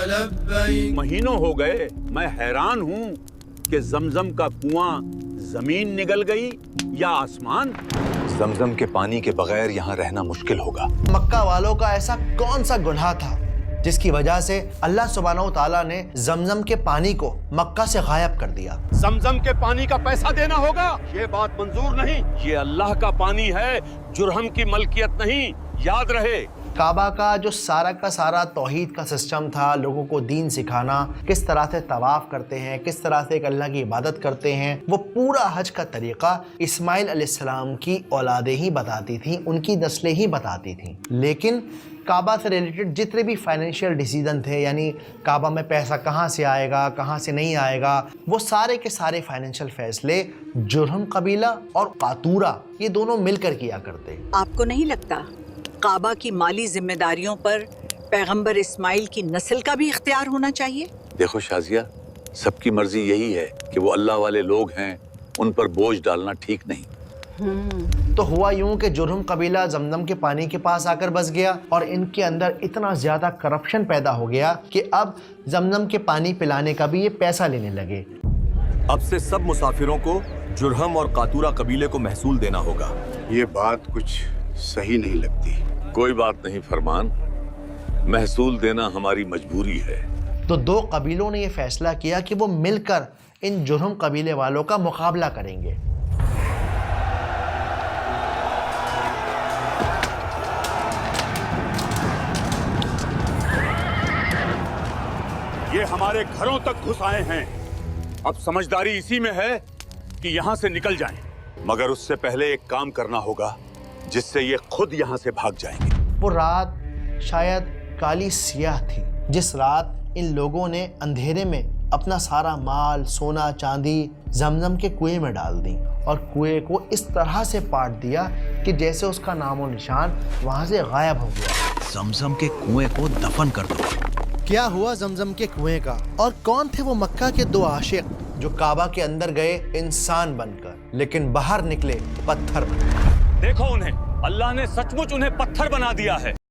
لبيك. مہینوں ہو گئے میں حیران ہوں کہ زمزم کا کنواں زمین نگل گئی یا آسمان. زمزم کے پانی کے بغیر یہاں رہنا مشکل ہوگا. مکہ والوں کا ایسا کون سا گناہ تھا جس کی وجہ سے اللہ سبحانہ و تعالیٰ نے زمزم کے پانی کو مکہ سے غائب کر دیا؟ زمزم کے پانی کا پیسہ دینا ہوگا، یہ بات منظور نہیں. یہ اللہ کا پانی ہے، جرہم کی ملکیت نہیں، یاد رہے. کعبہ کا سارا توحید کا سسٹم تھا، لوگوں کو دین سکھانا، کس طرح سے طواف کرتے ہیں، کس طرح سے ایک اللہ کی عبادت کرتے ہیں، وہ پورا حج کا طریقہ اسماعیل علیہ السلام کی اولادیں ہی بتاتی تھیں، ان کی نسلیں ہی بتاتی تھیں. لیکن کعبہ سے ریلیٹڈ جتنے بھی فائنینشیل ڈیسیزن تھے، یعنی کعبہ میں پیسہ کہاں سے آئے گا، کہاں سے نہیں آئے گا، وہ سارے کے سارے فائنینشیل فیصلے جرہم قبیلہ اور قاتورہ یہ دونوں مل کر کیا کرتے. آپ کو نہیں لگتا کعبہ کی مالی ذمہ داریوں پر پیغمبر اسماعیل کی نسل کا بھی اختیار ہونا چاہیے؟ دیکھو شازیہ، سب کی مرضی یہی ہے کہ وہ اللہ والے لوگ ہیں، ان پر بوجھ ڈالنا ٹھیک نہیں. تو ہوا یوں کہ جرہم قبیلہ زمزم کے پانی کے پاس آ کر بس گیا اور ان کے اندر اتنا زیادہ کرپشن پیدا ہو گیا کہ اب زمزم کے پانی پلانے کا بھی یہ پیسہ لینے لگے. اب سے سب مسافروں کو جرہم اور قاتورہ قبیلے کو محصول دینا ہوگا. یہ بات کچھ صحیح نہیں لگتی. کوئی بات نہیں فرمان، محصول دینا ہماری مجبوری ہے. تو دو قبیلوں نے یہ فیصلہ کیا کہ وہ مل کر ان جرہم قبیلے والوں کا مقابلہ کریں گے. یہ ہمارے گھروں تک گھس آئے ہیں، اب سمجھداری اسی میں ہے کہ یہاں سے نکل جائیں. مگر اس سے پہلے ایک کام کرنا ہوگا جس سے یہ خود یہاں سے بھاگ جائیں گے. وہ رات شاید کالی سیاہ تھی جس رات ان لوگوں نے اندھیرے میں اپنا سارا مال، سونا چاندی زمزم کے کنویں میں ڈال دی اور کنویں کو اس طرح سے پاٹ دیا کہ جیسے اس کا نام و نشان وہاں سے غائب ہو گیا. زمزم کے کنویں کو دفن کر دو. کیا ہوا زمزم کے کنویں کا؟ اور کون تھے وہ مکہ کے دو عاشق جو کعبہ کے اندر گئے انسان بن کر لیکن باہر نکلے پتھر بن کر؟ دیکھو انہیں، اللہ نے سچ مچ انہیں پتھر بنا دیا ہے.